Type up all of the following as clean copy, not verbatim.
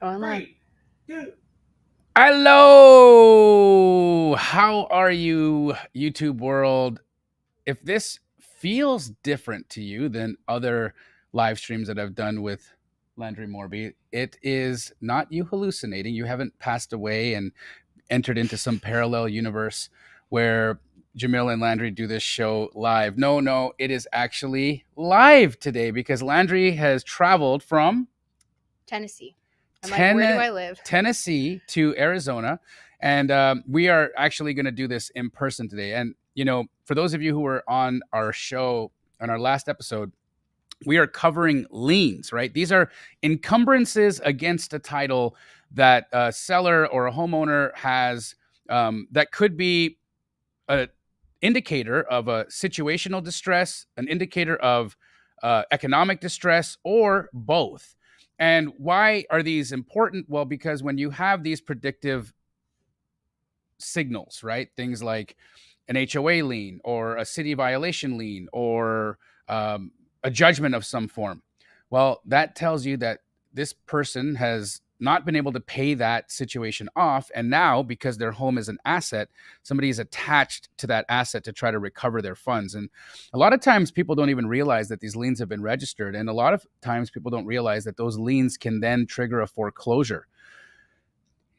Going live. 3, 2. Hello. How are you, YouTube world? If this feels different to you than other live streams that I've done with Landree Morby, it is not you hallucinating. You haven't passed away and entered into some parallel universe where Jamil and Landry do this show live. No, it is actually live today because Landry has traveled from Tennessee. I'm like, where do I live? Tennessee to Arizona. And we are actually going to do this in person today. And, for those of you who were on our show, on our last episode, we are covering liens, right? These are encumbrances against a title that a seller or a homeowner has that could be an indicator of a situational distress, an indicator of economic distress, or both. And why are these important? Well, because when you have these predictive signals, right? Things like an HOA lien or a city violation lien or a judgment of some form. Well, that tells you that this person has not been able to pay that situation off. And now, because their home is an asset, somebody is attached to that asset to try to recover their funds. And a lot of times people don't even realize that these liens have been registered. And a lot of times people don't realize that those liens can then trigger a foreclosure.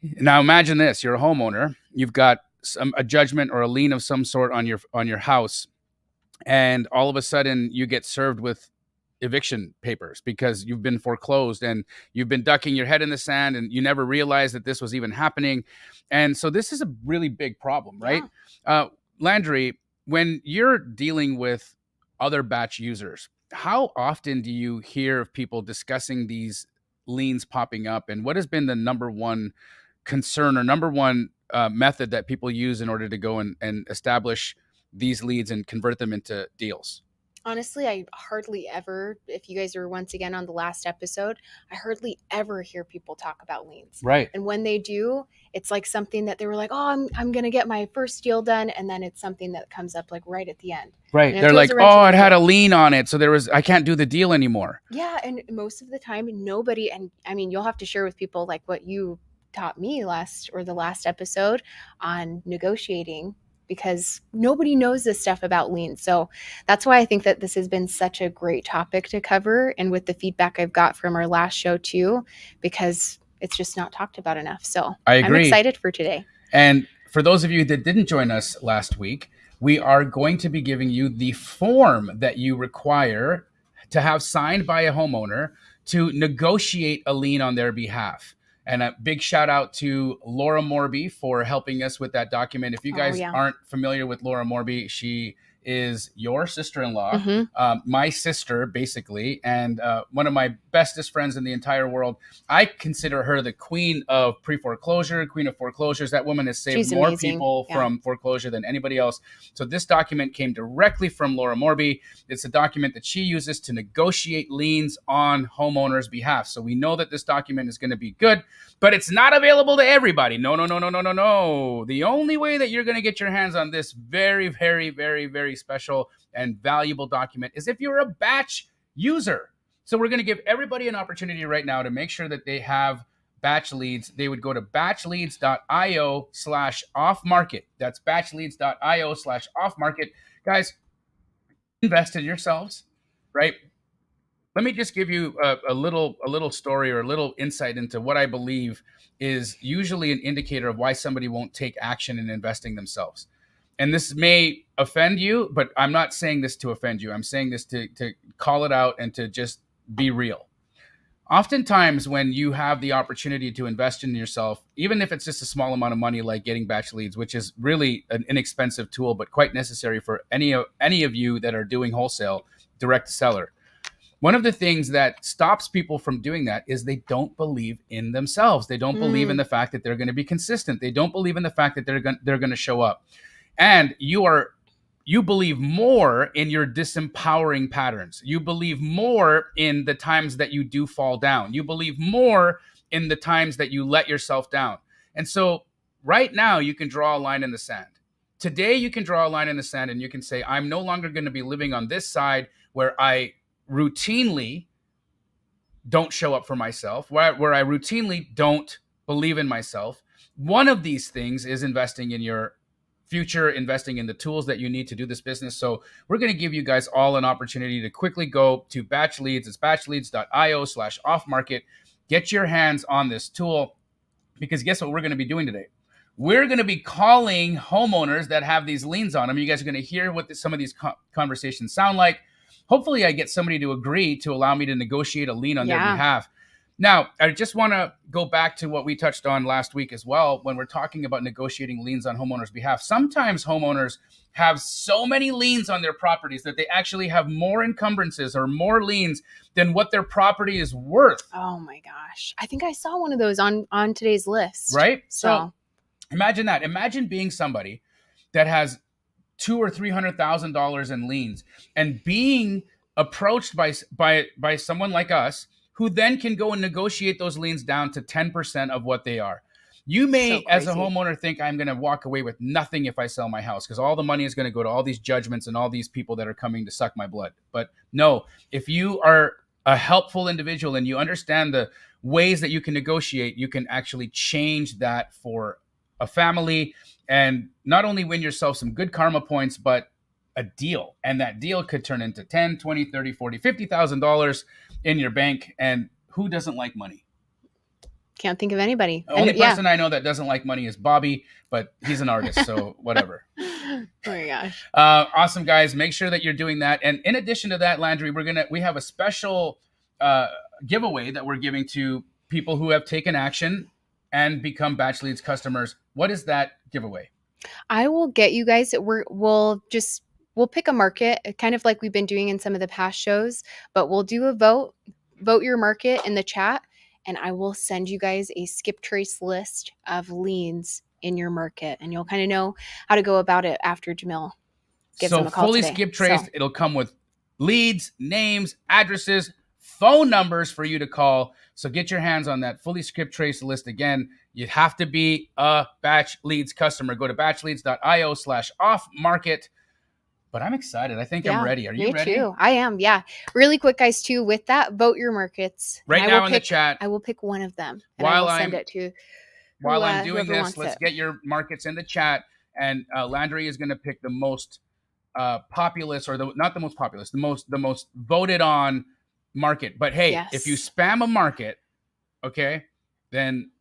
Now imagine this: you're a homeowner, you've got a judgment or a lien of some sort on your house, and all of a sudden you get served with eviction papers because you've been foreclosed and you've been ducking your head in the sand and you never realized that this was even happening. And so this is a really big problem, right? Yeah. Landry, when you're dealing with other batch users, how often do you hear of people discussing these liens popping up, and what has been the number one concern or number one method that people use in order to go and establish these leads and convert them into deals? Honestly, I hardly ever, if you guys were once again on the last episode, I hardly ever hear people talk about liens. Right. And when they do, it's like something that they were like, oh, I'm going to get my first deal done. And then it's something that comes up like right at the end. Right. They're like, oh, it had a lien on it, so I can't do the deal anymore. Yeah. And most of the time, nobody, and I mean, you'll have to share with people like what you taught me the last episode on negotiating, because nobody knows this stuff about liens. So that's why I think that this has been such a great topic to cover. And with the feedback I've got from our last show too, because it's just not talked about enough. So I agree. I'm excited for today. And for those of you that didn't join us last week, we are going to be giving you the form that you require to have signed by a homeowner to negotiate a lien on their behalf. And a big shout out to Laura Morby for helping us with that document. If you guys aren't familiar with Laura Morby, she is your sister-in-law, my sister, basically, and one of my bestest friends in the entire world. I consider her the queen of pre-foreclosure, queen of foreclosures. That woman has saved more people from foreclosure than anybody else. So this document came directly from Laura Morby. It's a document that she uses to negotiate liens on homeowners' behalf. So we know that this document is going to be good, but it's not available to everybody. No. The only way that you're going to get your hands on this very, very, very, very special and valuable document is if you're a batch user. So we're going to give everybody an opportunity right now to make sure that they have batch leads. They would go to batchleads.io/off-market. That's batchleads.io/off-market. Guys, invest in yourselves, right? Let me just give you a little story or a little insight into what I believe is usually an indicator of why somebody won't take action in investing themselves. And this may offend you, but I'm not saying this to offend you. I'm saying this to call it out and to just be real. Oftentimes when you have the opportunity to invest in yourself, even if it's just a small amount of money, like getting batch leads, which is really an inexpensive tool, but quite necessary for any of you that are doing wholesale, direct to seller. One of the things that stops people from doing that is they don't believe in themselves. They don't believe in the fact that they're going to be consistent. They don't believe in the fact that they're going to show up. And you believe more in your disempowering patterns. You believe more in the times that you do fall down. You believe more in the times that you let yourself down. And so right now you can draw a line in the sand. Today you can draw a line in the sand and you can say, I'm no longer going to be living on this side where I routinely don't show up for myself, where I routinely don't believe in myself. One of these things is investing in your future, investing in the tools that you need to do this business. So we're going to give you guys all an opportunity to quickly go to Batch Leads. It's batchleads.io/off market. Get your hands on this tool, because guess what we're going to be doing today? We're going to be calling homeowners that have these liens on them. You guys are going to hear what some of these conversations sound like. Hopefully I get somebody to agree to allow me to negotiate a lien on their behalf. Now, I just want to go back to what we touched on last week as well when we're talking about negotiating liens on homeowners' behalf. Sometimes homeowners have so many liens on their properties that they actually have more encumbrances or more liens than what their property is worth. Oh my gosh. I think I saw one of those on today's list. Right? So imagine that. Imagine being somebody that has $200,000 or $300,000 in liens and being approached by someone like us, who then can go and negotiate those liens down to 10% of what they are. You may, as a homeowner, think I'm going to walk away with nothing if I sell my house because all the money is going to go to all these judgments and all these people that are coming to suck my blood. But no, if you are a helpful individual and you understand the ways that you can negotiate, you can actually change that for a family and not only win yourself some good karma points, but a deal. And that deal could turn into $10, $20, $30, $40, $50,000 in your bank. And who doesn't like money? Can't think of anybody. The only person I know that doesn't like money is Bobby, but he's an artist, so whatever. Oh my gosh. Awesome, guys. Make sure that you're doing that. And in addition to that, Landree, we have a special giveaway that we're giving to people who have taken action and become Batch Leads customers. What is that giveaway? I will get you guys. We'll pick a market, kind of like we've been doing in some of the past shows, but we'll do a vote your market in the chat, and I will send you guys a skip trace list of liens in your market, and you'll kind of know how to go about it after Jamil gives them a call fully today. Skip traced. It'll come with leads, names, addresses, phone numbers for you to call. So get your hands on that fully skip trace list. Again, you have to be a Batch Leads customer. Go to batchleads.io/off market. But I'm excited. I think I'm ready. Are you ready? Me too. I am. Yeah. Really quick, guys, too, with that, vote your markets. Right now in the chat. I will pick one of them. And I will send it to while I'm doing this, let's get your markets in the chat. And Landree is going to pick the most populous, or not the most populous, the most voted on market. But hey, if you spam a market, okay, then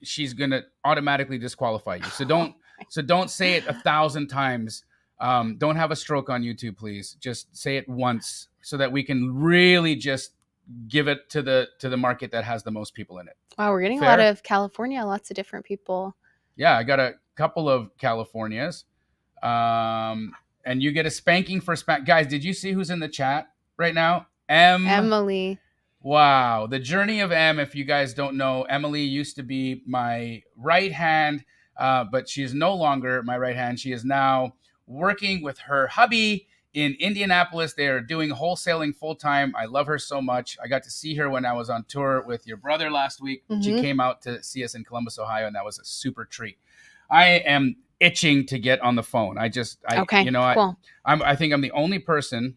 she's going to automatically disqualify you. So don't say it 1,000 times. Don't have a stroke on YouTube, please. Just say it once so that we can really just give it to the market that has the most people in it. Wow, we're getting a lot of California, lots of different people. Yeah, I got a couple of Californias. And you get a spanking for guys, did you see who's in the chat right now? Emily. Wow. The journey of M, if you guys don't know, Emily used to be my right hand, but she is no longer my right hand. She is now working with her hubby in Indianapolis. They are doing wholesaling full time. I love her so much. I got to see her when I was on tour with your brother last week. Mm-hmm. She came out to see us in Columbus, Ohio, and that was a super treat. I am itching to get on the phone. Cool. I think I'm the only person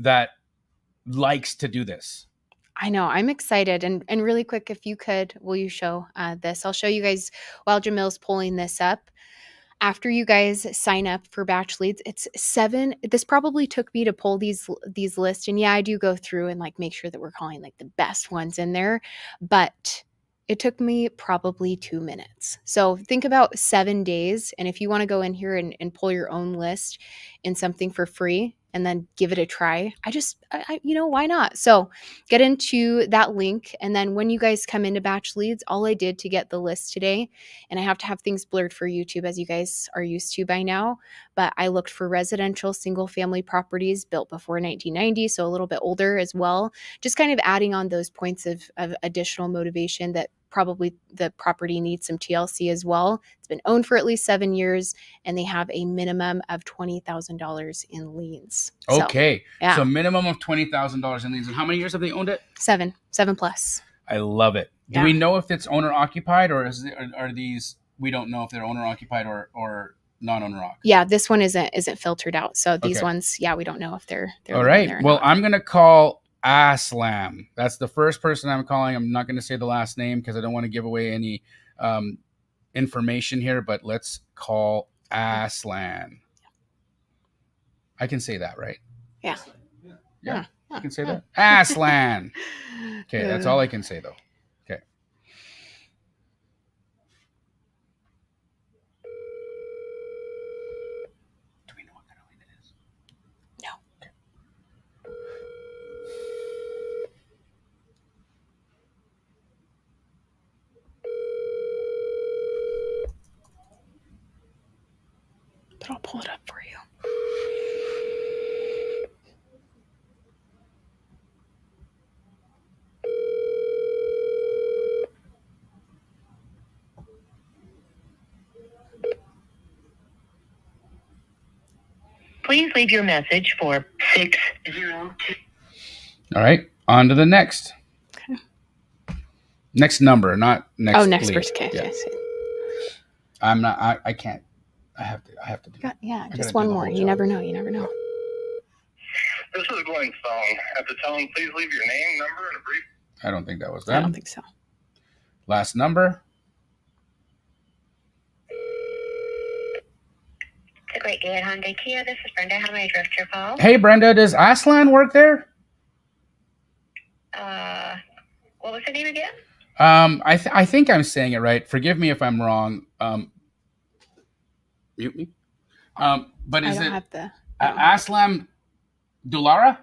that likes to do this. I know. I'm excited. And really quick, if you could, will you show this? I'll show you guys while Jamil's pulling this up. After you guys sign up for Batch Leads, it's 7. This probably took me to pull these lists. And yeah, I do go through and like make sure that we're calling like the best ones in there. But it took me probably 2 minutes. So think about 7 days. And if you want to go in here and pull your own list in something for free and then give it a try, why not? So get into that link. And then when you guys come into Batch Leads, all I did to get the list today, and I have to have things blurred for YouTube as you guys are used to by now, but I looked for residential single family properties built before 1990, so a little bit older as well, just kind of adding on those points of additional motivation that probably the property needs some TLC as well. It's been owned for at least 7 years, and they have a minimum of $20,000 in liens. Okay. So minimum of $20,000 in liens. And how many years have they owned it? 7 plus. I love it. Do we know if it's owner occupied, or are these, we don't know if they're owner occupied or non-owner occupied? Yeah, this one isn't filtered out. So these ones, we don't know if they're all right. Well, I'm going to call Aslam. That's the first person I'm calling. I'm not going to say the last name because I don't want to give away any information here, but let's call Aslan. I can say that, right? Yeah. Yeah. You can say that. Aslan. Okay, that's all I can say, though. Okay. Do we know what kind of lien it is? No. Okay. But I'll pull it up for you. Please leave your message for 602. All right. On to the next. Okay. Next number, not next. Oh, next lien. person. Okay. Yeah. Okay. I'm not. I can't. I have to do it. Yeah, I just gotta one do the more. whole You job. never know. You never know. This is Glenn's phone. At the tone, please leave your name, number, and a brief. I don't think that was I them. don't think so. Last number. It's a great day at Hyundai Kia. This is Brenda. How may I direct your call? Hey, Brenda, does Aslan work there? What was the name again? I think I'm saying it right. Forgive me if I'm wrong. Mute me. But is I don't it have the. Aslam Dulara?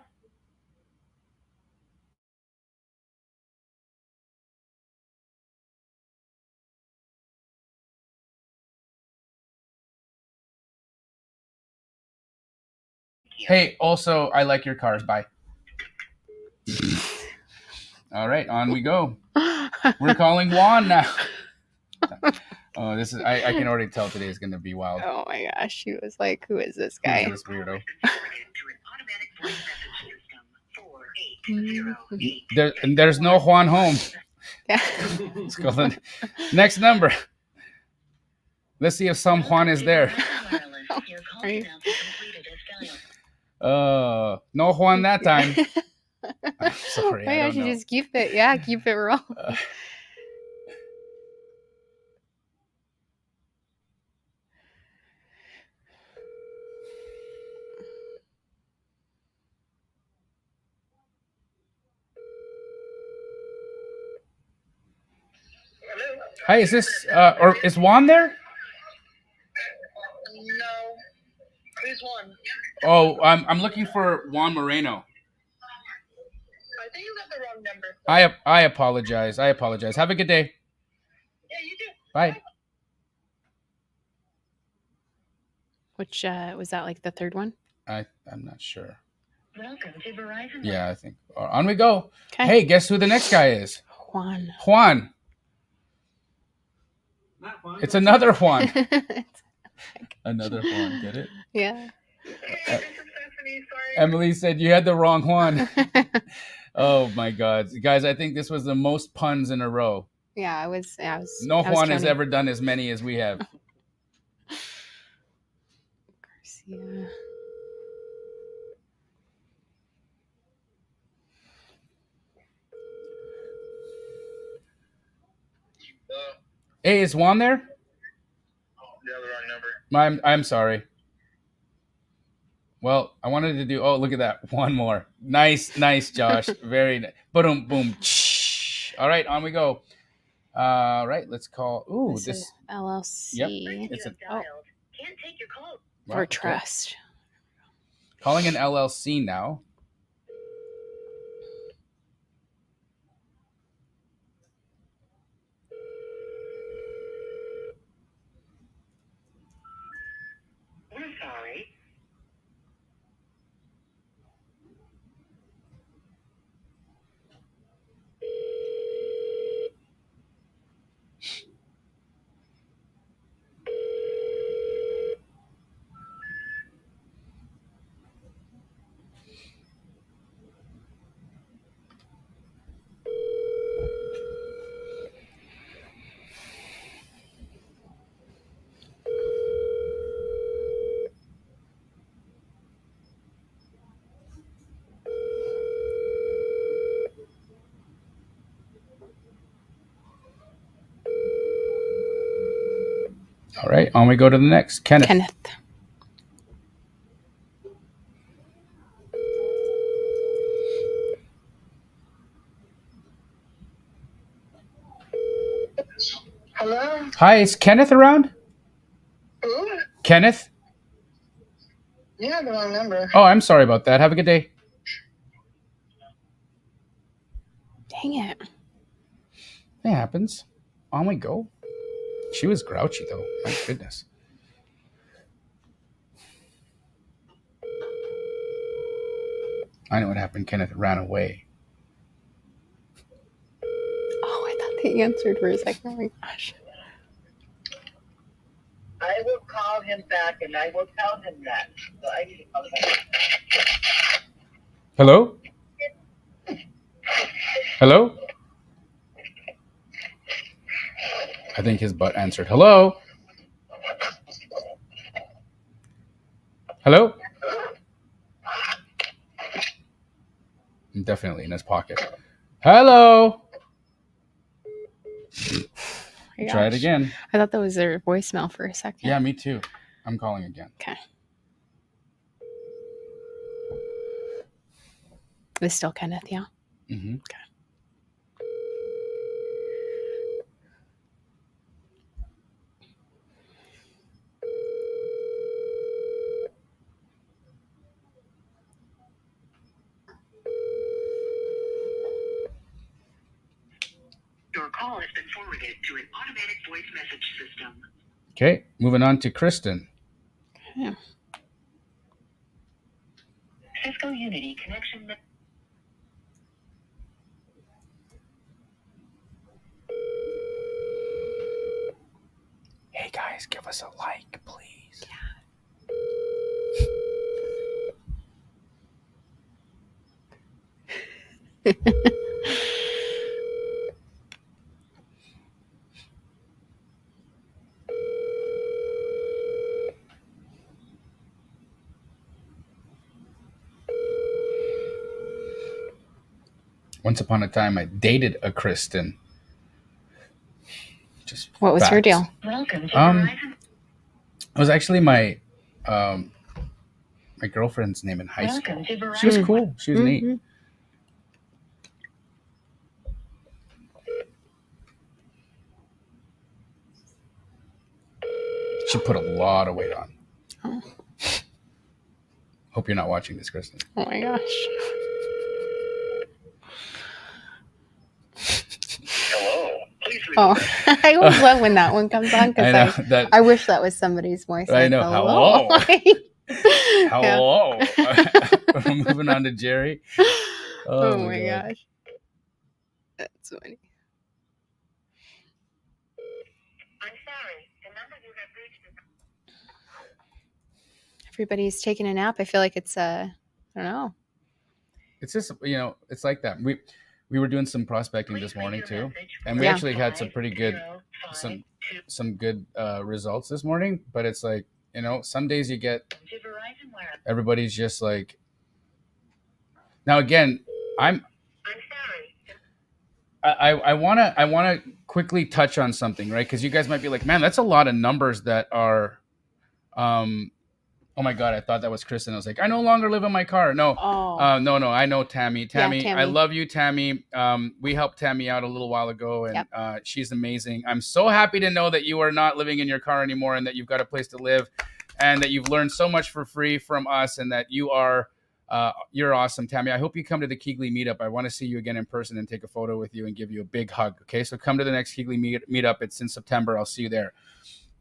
Hey, also, I like your cars. Bye. All right, on we go. We're calling Juan now. Oh, this is. I can already tell today is going to be wild. Oh my gosh, she was like, "Who is this Who's guy?" this weirdo? There's no Juan home. Yeah. Let's go to the next number. Let's see if some Juan is there. No Juan that time. I'm sorry. Maybe I should just keep it. Yeah, keep it real. Hi, is this or is Juan there? No. Who's one? Oh, I'm looking for Juan Moreno. I think you got the wrong number. I apologize. I apologize. Have a good day. Yeah, you do. Bye. Which was that like the third one? I'm not sure. Welcome to Verizon. Yeah, I think. On we go. Okay. Hey, guess who the next guy is? Juan. Juan. Not Juan. It's another Juan. Another Juan. Get it? Yeah. Hey, this is Stephanie. Sorry. Emily said you had the wrong Juan. Oh my God, guys! I think this was the most puns in a row. Yeah, I was. No I was Juan has counting. ever done as many as we have. Garcia. Hey, is Juan there? Yeah, the wrong number. I'm sorry. Well, I wanted to do. Oh, look at that! One more. Nice, Josh. Very nice. Boom, boom. All right, on we go. All right, let's call. Ooh, this LLC. Yep. It's It's dialed. Can't take your call. For trust. Calling an LLC now. We're sorry. All right, on we go to the next. Kenneth. Kenneth. Hello? Hi, is Kenneth around? Who? Kenneth? Yeah, the wrong number. Oh, I'm sorry about that. Have a good day. Dang it. It happens. On we go. She was grouchy, though. My goodness. I know what happened. Kenneth ran away. Oh, I thought they answered for a second. Oh my gosh. I will call him back and I will tell him that. So I need to call him back. Hello? Hello? I think his butt answered. Hello? Hello? Definitely in his pocket. Hello? My Try it gosh. again. I thought that was their voicemail for a second. Yeah, me too. I'm calling again. Okay. It's still Kenneth, yeah. Mm-hmm. Okay. Your call has been forwarded to an automatic voice message system. Okay, moving on to Kristen. Yeah. Cisco Unity connection. Hey guys, give us a like, please. Once upon a time, I dated a Kristen. Just What was her facts. deal? Welcome to It Verizon. was actually my girlfriend's name in high school. Welcome to Verizon. She was cool. She was neat. Mhm. She put a lot of weight on. Oh. Hope you're not watching this, Kristen. Oh my gosh. Hello. Please leave Oh, I always love when that one comes on I know because that. I wish that was somebody's voice. I like, know. Hello. Hello. We're moving on to Jerry. Oh my God. gosh. That's funny. I'm sorry. The number you have reached is Everybody's taking a nap. I feel like it's I don't know. It's just, it's like that. We were doing some prospecting this morning too, and we Yeah. actually had some pretty good some good results this morning. But it's like, some days you get to Verizon Wire. everybody's just like. Now again, I'm sorry. I wanna quickly touch on something, right? Because you guys might be like, man, that's a lot of numbers that are, oh my God, I thought that was Kristen. I was like, I no longer live in my car. No, Oh. no, I know Tammy. Tammy, I Tammy. love you, Tammy. We helped Tammy out a little while ago, and Yep. she's amazing. I'm so happy to know that you are not living in your car anymore, and that you've got a place to live, and that you've learned so much for free from us, and that you're awesome, Tammy. I hope you come to the Keegley meetup. I want to see you again in person and take a photo with you and give you a big hug. Okay, so come to the next Keegley meetup. It's in September. I'll see you there.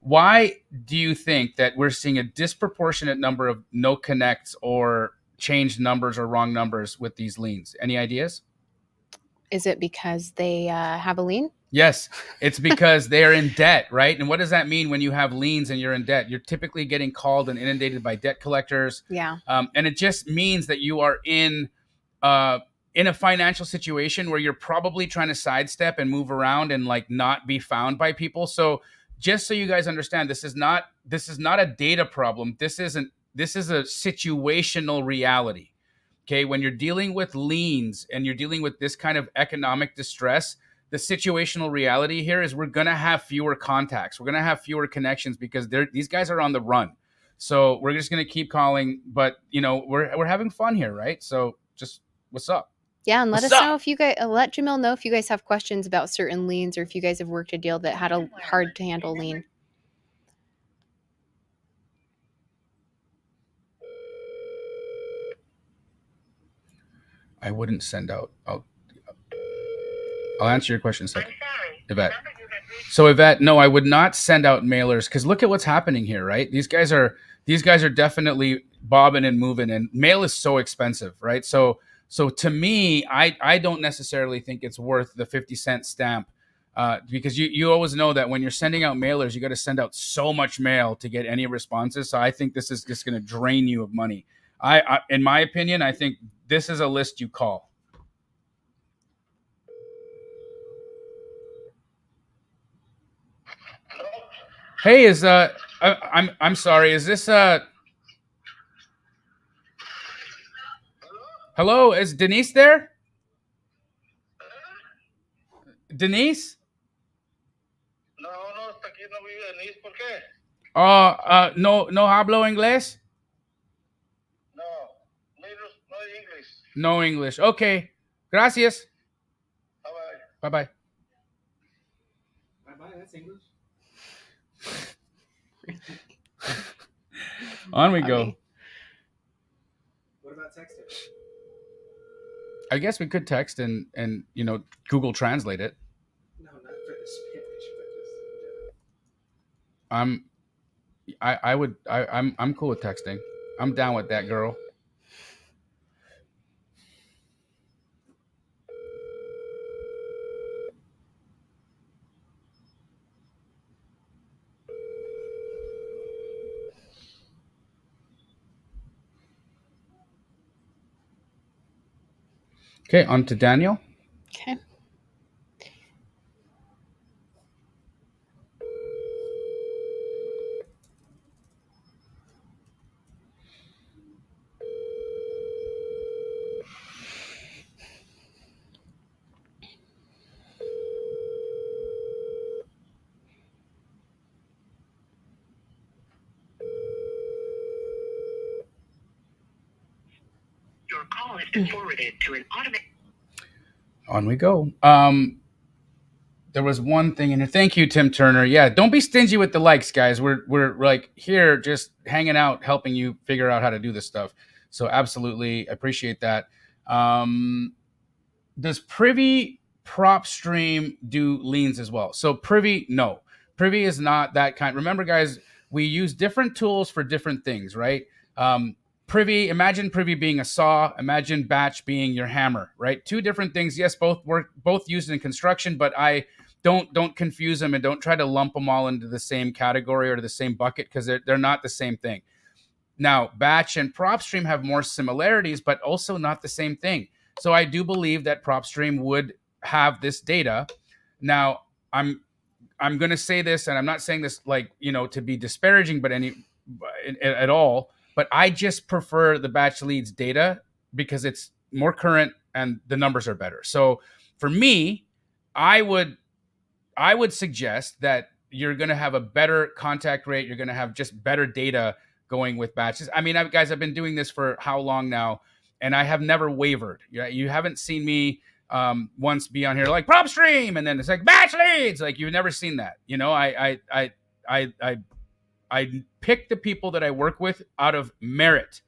Why do you think that we're seeing a disproportionate number of no connects or changed numbers or wrong numbers with these liens? Any ideas? Is it because they have a lien? Yes, it's because they're in debt, right? And what does that mean when you have liens and you're in debt? You're typically getting called and inundated by debt collectors. Yeah. And it just means that you are in a financial situation where you're probably trying to sidestep and move around and like not be found by people. So just so you guys understand, this is not a data problem. This is a situational reality. Okay, when you're dealing with liens and you're dealing with this kind of economic distress, the situational reality here is we're going to have fewer contacts. We're going to have fewer connections because these guys are on the run. So we're just going to keep calling, but we're having fun here, right? So just what's up? Yeah, and let What's us up? know if you guys let Jamil know if you guys have questions about certain liens or if you guys have worked a deal that had a hard to handle lien. I wouldn't send out. I'll answer your question in a second. Yvette. So Yvette, no, I would not send out mailers because look at what's happening here, right? These guys are definitely bobbing and moving, and mail is so expensive, right? So to me, I don't necessarily think it's worth the 50-cent stamp because you always know that when you're sending out mailers, you got to send out so much mail to get any responses. So I think this is just going to drain you of money. In my opinion, I think this is a list you call. Hey, I'm sorry. Is this hello? Is Denise there? Denise? No, hasta aquí no vive Denise. ¿Por qué? No hablo inglés? No, no English. No English. Okay. Gracias. Bye-bye. Bye-bye. Bye-bye, that's English. On we go. What about texting? I guess we could text and Google Translate it. No, not for the Spanish, but just I'm cool with texting. I'm down with that, girl. Okay, on to Daniel. Okay. Your call has been forwarded to an automated. On we go. There was one thing in here. Thank you, Tim Turner. Yeah, don't be stingy with the likes, guys. We're like here just hanging out, helping you figure out how to do this stuff. So absolutely appreciate that. Does Privy Prop Stream do liens as well? So Privy, no. Privy is not that kind. Remember, guys, we use different tools for different things, right? Imagine Privy being a saw, imagine Batch being your hammer, right? Two different things. Yes, both used in construction, but I don't confuse them and don't try to lump them all into the same category or to the same bucket because they're not the same thing. Now, Batch and PropStream have more similarities, but also not the same thing. So I do believe that PropStream would have this data. Now, I'm going to say this, and I'm not saying this to be disparaging, but at all. But I just prefer the Batch Leads data because it's more current and the numbers are better. So for me, I would suggest that you're going to have a better contact rate. You're going to have just better data going with batches. I mean, guys, I've been doing this for how long now, and I have never wavered. You haven't seen me once be on here like prop stream, and then it's like batch leads. Like you've never seen that. I pick the people that I work with out of merit.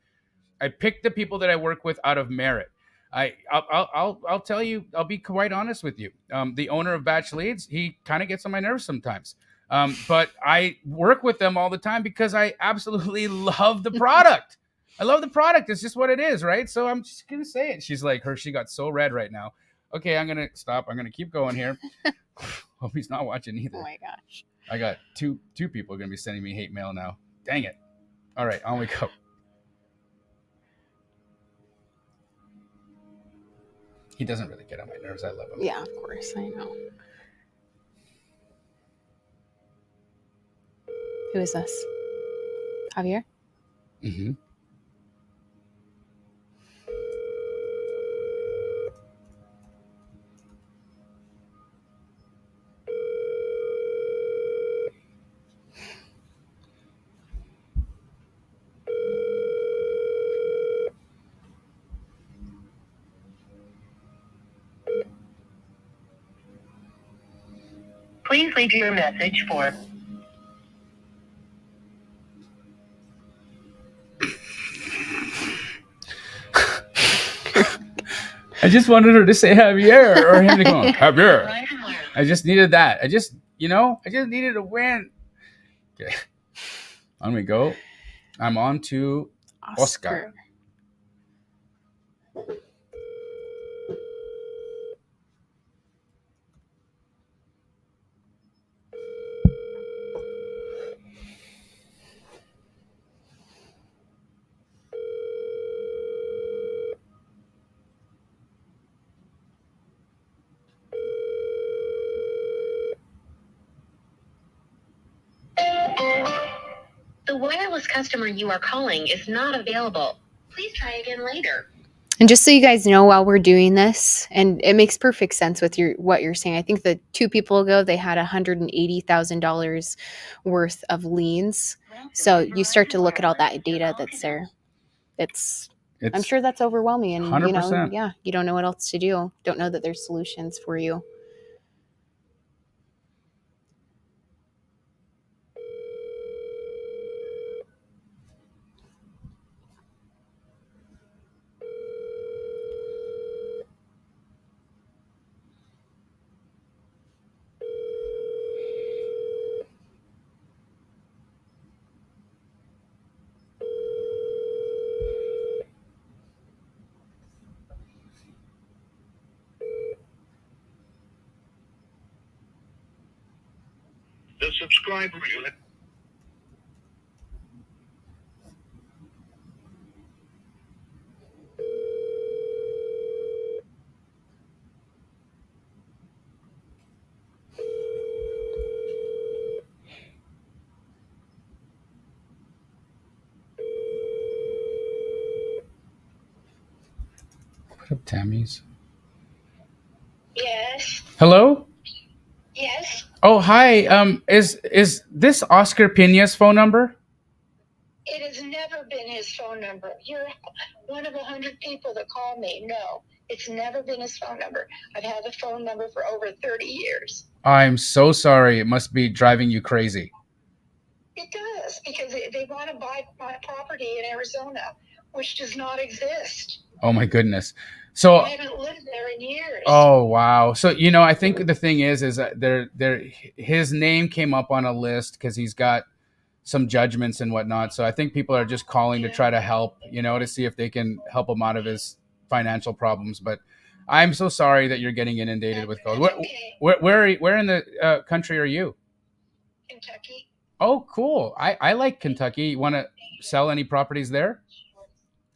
I'll tell you, I'll be quite honest with you. The owner of Batch Leads, he kind of gets on my nerves sometimes. But I work with them all the time because I absolutely love the product. I love the product. It's just what it is, right? So I'm just going to say it. She's like, she got so red right now. Okay, I'm going to stop. I'm going to keep going here. Hope he's not watching either. Oh my gosh. I got two people going to be sending me hate mail now. Dang it. All right, on we go. He doesn't really get on my nerves. I love him. Yeah, of course. I know. Who is this? Javier? Mm-hmm. Please leave your message for... I just wanted her to say Javier or him to go, Javier. I just needed that. I just needed a win. Okay. On we go. I'm on to Oscar. The wireless customer you are calling is not available. Please try again later. And just so you guys know, while we're doing this, and it makes perfect sense with what you're saying. I think the 2 people ago, they had $180,000 worth of liens. So you start to look at all that data that's there. I'm sure that's overwhelming, and 100%. you don't know what else to do. Don't know that there's solutions for you. The subscriber you have. What up, Tammy's? Yes. Hello? Yes. Oh, hi. Is this Oscar Pina's phone number? It has never been his phone number. You're one of 100 people that call me. No, it's never been his phone number. I've had the phone number for over 30 years. I'm so sorry. It must be driving you crazy. It does, because they want to buy my property in Arizona, which does not exist. Oh, my goodness. So I haven't lived there in years. Oh, wow. So, I think the thing is that his name came up on a list because he's got some judgments and whatnot. So I think people are just calling to try to help, to see if they can help him out of his financial problems. But I'm so sorry that you're getting inundated with calls. Okay. Where in the country are you? Kentucky. Oh, cool. I like Kentucky. You want to sell any properties there?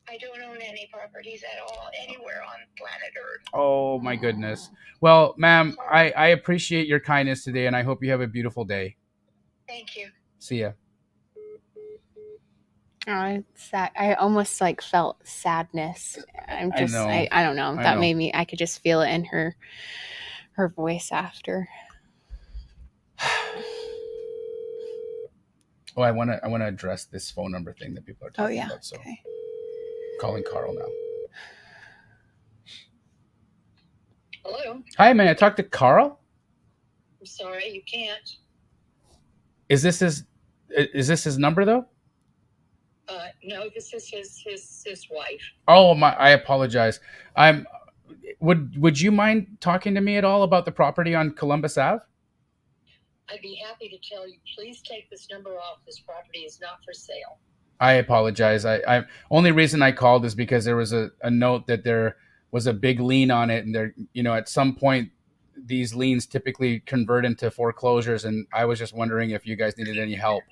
I don't own any properties at all anywhere on planet Earth. Oh, my goodness. Well, ma'am, I appreciate your kindness today, and I hope you have a beautiful day. Thank you. See ya. Oh, it's sad. I almost felt sadness. I don't know. That made me. I could just feel it in her voice after. Oh, I want to address this phone number thing that people are talking about. So, okay. Calling Carl now. Hello. Hi, may I talk to Carl? I'm sorry, you can't. Is this his number though? No, this is his wife. Oh my! I apologize. Would you mind talking to me at all about the property on Columbus Ave? I'd be happy to tell you. Please take this number off. This property is not for sale. I apologize. I only reason I called is because there was a note that there was a big lien on it, and there, at some point these liens typically convert into foreclosures, and I was just wondering if you guys needed any help.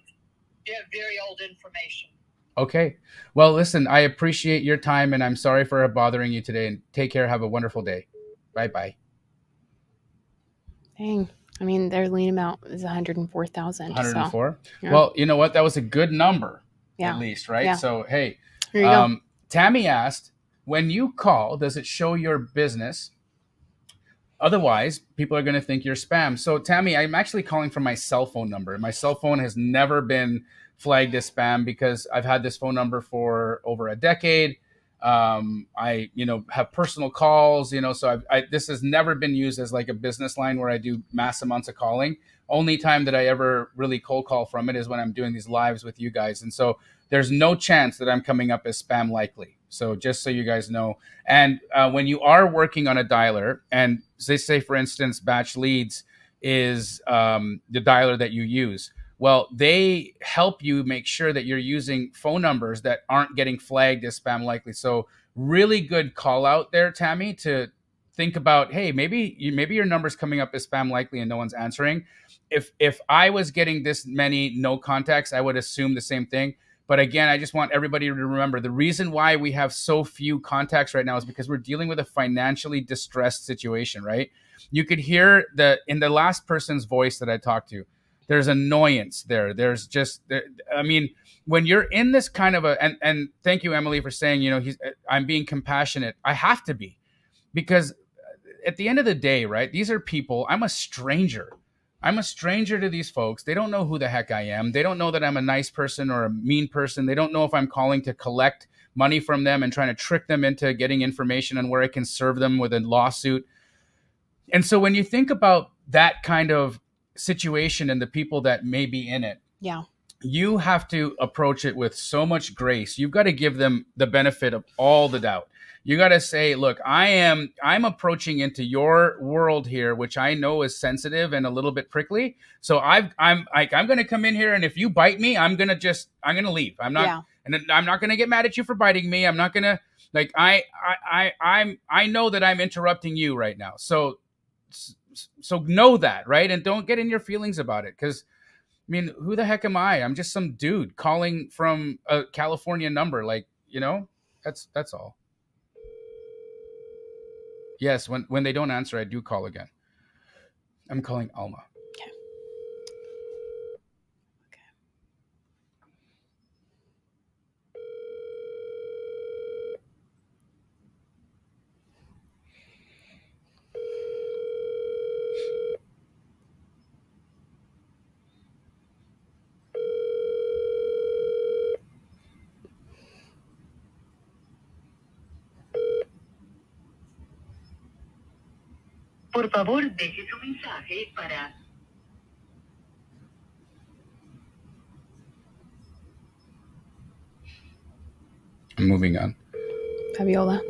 You have very old information. Okay. Well, listen, I appreciate your time, and I'm sorry for bothering you today, and take care. Have a wonderful day. Bye-bye. Dang. I mean, their lien amount is $104,000. 104? So, yeah. Well, you know what? That was a good number, yeah. at least, right? Yeah. So, hey, Here you go. Tammy asked, when you call, does it show your business? Otherwise, people are going to think you're spam. So, Tammy, I'm actually calling from my cell phone number. My cell phone has never been flagged as spam because I've had this phone number for over a decade. I, have personal calls, so this has never been used as like a business line where I do mass amounts of calling. Only time that I ever really cold call from it is when I'm doing these lives with you guys. And so there's no chance that I'm coming up as spam likely. So just so you guys know. And when you are working on a dialer, and say for instance, batch leads is the dialer that you use, well, they help you make sure that you're using phone numbers that aren't getting flagged as spam likely. So really good call out there, Tammy, to think about, hey, maybe your number's coming up as spam likely and no one's answering. If I was getting this many no contacts, I would assume the same thing. But again, I just want everybody to remember the reason why we have so few contacts right now is because we're dealing with a financially distressed situation, right? You could hear in the last person's voice that I talked to, there's annoyance there. There's just, I mean, when you're in this kind of and thank you, Emily, for saying, I'm being compassionate. I have to be, because at the end of the day, right, these are people. I'm a stranger to these folks. They don't know who the heck I am. They don't know that I'm a nice person or a mean person. They don't know if I'm calling to collect money from them and trying to trick them into getting information on where I can serve them with a lawsuit. And so when you think about that kind of situation and the people that may be in it, Yeah. you have to approach it with so much grace. You've got to give them the benefit of all the doubt. You got to say, look, I'm approaching into your world here, which I know is sensitive and a little bit prickly. So I'm going to come in here, and if you bite me, I'm going to leave. I'm not, Yeah. and I'm not going to get mad at you for biting me. I'm not going to, like, I know that I'm interrupting you right now. So know that, right? And don't get in your feelings about it, because I mean, who the heck am I? I'm just some dude calling from a California number. Like, that's all. Yes, when they don't answer, I do call again. I'm calling Alma. Okay. Por favor, deje su mensaje para... I'm moving on. Fabiola.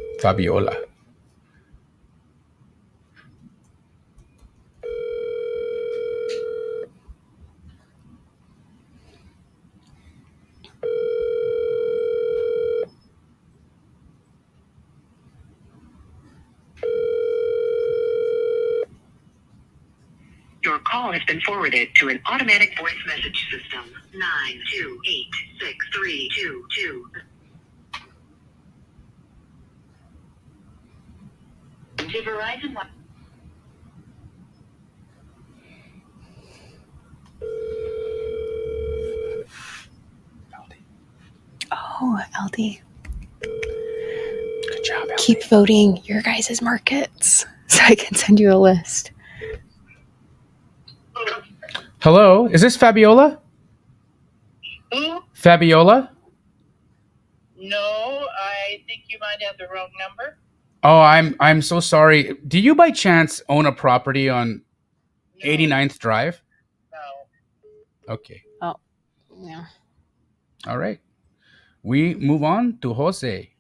Your call has been forwarded to an automatic voice message system. 9286322. To Verizon. Oh, LD. Good job, LD. Keep voting your guys' markets so I can send you a list. Hello, is this Fabiola? Who? Fabiola? No, I think you might have the wrong number. Oh, I'm so sorry. Do you by chance own a property on 89th Drive? No. Okay. Oh, yeah. All right. We move on to Jose.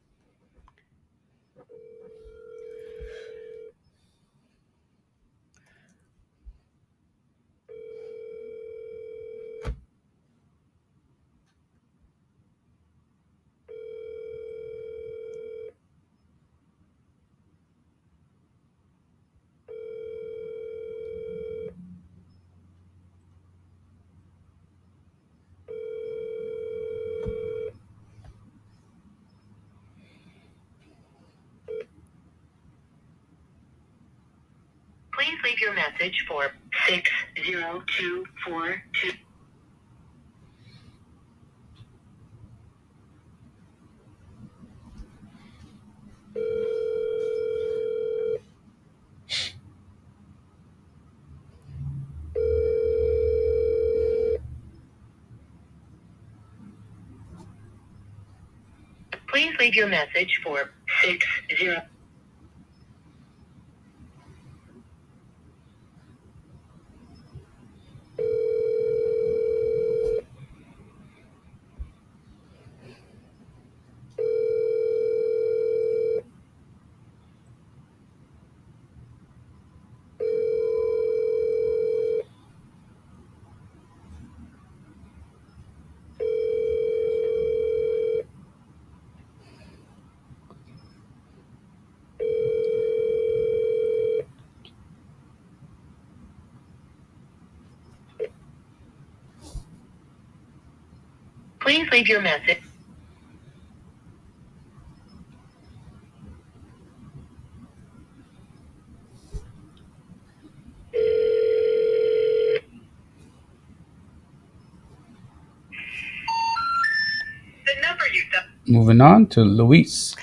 Please leave your message for 60242. Please Please leave your message for 60. Please leave your message. The number you dialed. Moving on to Luis.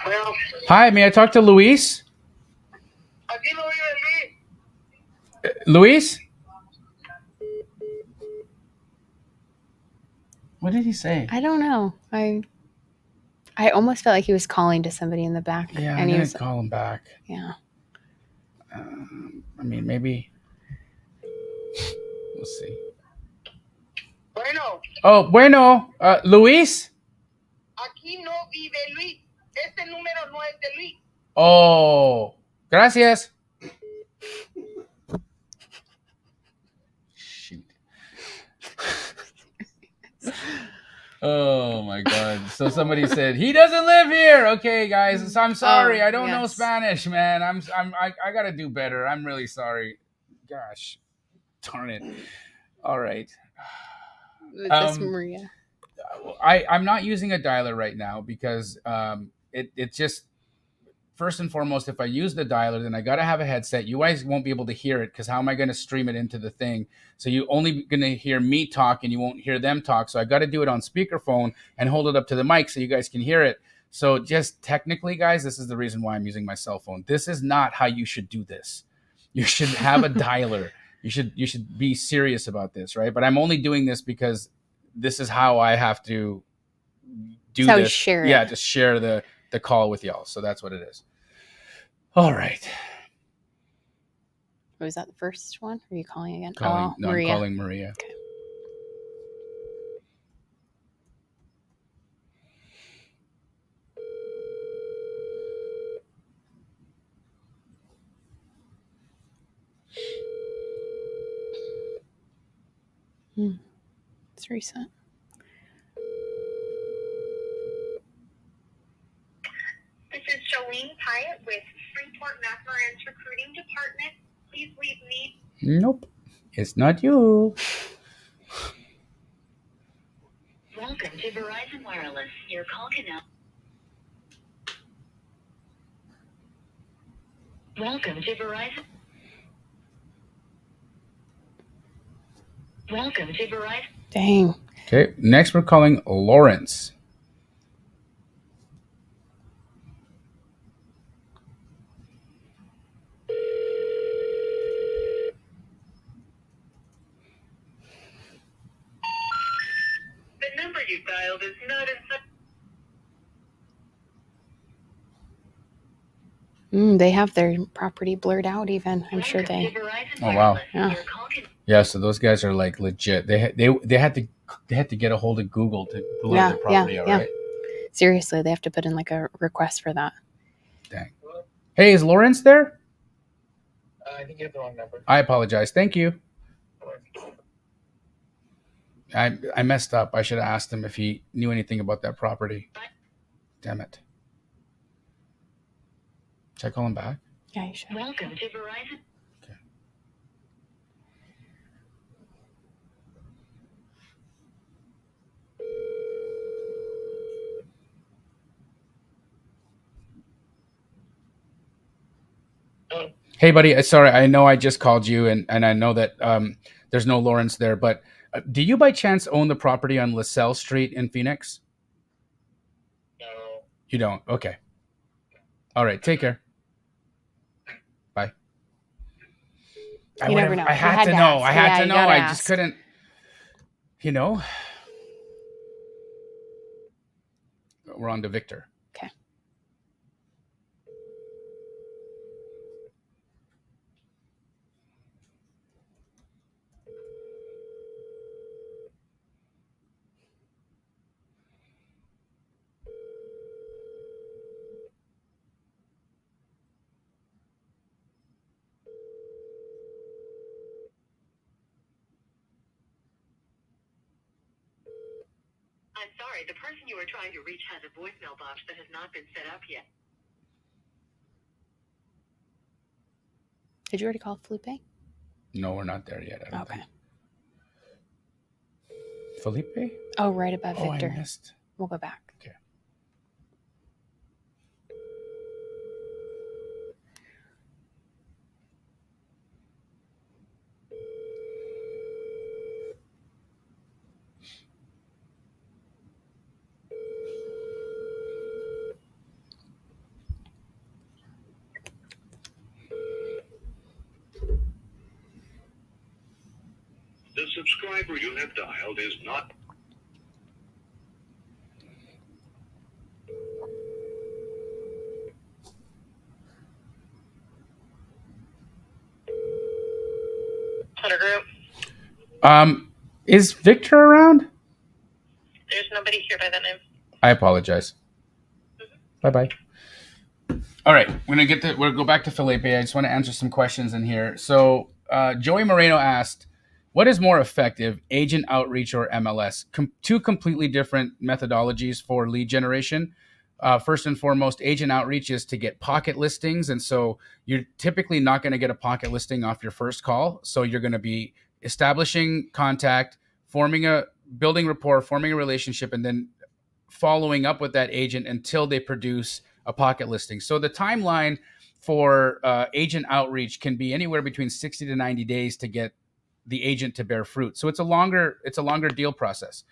Well, Hi, may I talk to Luis? aquí no vive Luis. Luis? What did he say? I don't know. I almost felt like he was calling to somebody in the back. Yeah, and I'm he gonna was call him back. yeah. I mean, maybe. We'll see. Bueno, Oh, bueno. Luis? aquí no vive Luis. Este número no es de Luis. Oh, gracias. Shoot. Oh my God. So somebody said he doesn't live here. Okay, guys. So I'm sorry. Oh, I don't know yes. Spanish, man. I gotta do better. I'm really sorry. Gosh, darn it. All right. This Maria. I'm not using a dialer right now because it just, first and foremost, if I use the dialer, then I got to have a headset. You guys won't be able to hear it because how am I going to stream it into the thing? So you only going to hear me talk and you won't hear them talk. So I got to do it on speakerphone and hold it up to the mic so you guys can hear it. So just technically, guys, this is the reason why I'm using my cell phone. This is not how you should do this. You should have a dialer. You should be serious about this, right? But I'm only doing this because this is how I have to do That's how you this. share it. Yeah, just share the call with y'all. So that's what it is. All right. Was that the first one? Are you calling again? No, Maria. I'm calling Maria. Okay. It's recent. This is Jolene Pyatt with Freeport McMoran's recruiting department. Please leave me. Nope. It's not you. Welcome to Verizon Wireless. Your call can now. Welcome to Verizon. Welcome to Verizon. Dang. Okay. Next, we're calling Lawrence. The number you dialed is not in. Mm. They have their property blurred out even. I'm sure they. Oh wow. Yeah. Yeah. So those guys are like legit. They had to get a hold of Google to blur Yeah, the property yeah, out, yeah. right? Seriously, they have to put in like a request for that. Dang. Hey, is Lawrence there? I think you have the wrong number. I apologize. Thank you. I messed up. I should have asked him if he knew anything about that property. Damn it. Should I call him back? Yeah, you should. Welcome to Verizon. Okay. Hey, buddy. Sorry, I know I just called you, and I know that there's no Lawrence there, but do you by chance own the property on LaSalle Street in Phoenix? You don't? Okay. All right. Take care. Bye. You never know. I You had to to know. ask. I had Yeah, to you know. gotta I just ask. couldn't, you know. We're on to Victor. Okay. I'm sorry, the person you are trying to reach has a voicemail box that has not been set up yet. Did you already call Felipe? No, we're not there yet. I don't Okay. think. Felipe? Oh, right above Victor. I missed. We'll go back. Okay. The subscriber you have dialed is not. Hunter Group, Is Victor around? there's nobody here by that name. I apologize. Bye bye. All right, we'll go back to Felipe. I just want to answer some questions in here. So Joey Moreno asked, what is more effective, agent outreach or MLS? Two completely different methodologies for lead generation. First and foremost, agent outreach is to get pocket listings. And so you're typically not going to get a pocket listing off your first call. So you're going to be establishing contact, building rapport, forming a relationship, and then following up with that agent until they produce a pocket listing. So the timeline for agent outreach can be anywhere between 60 to 90 days to get the agent to bear fruit. So it's a longer deal process.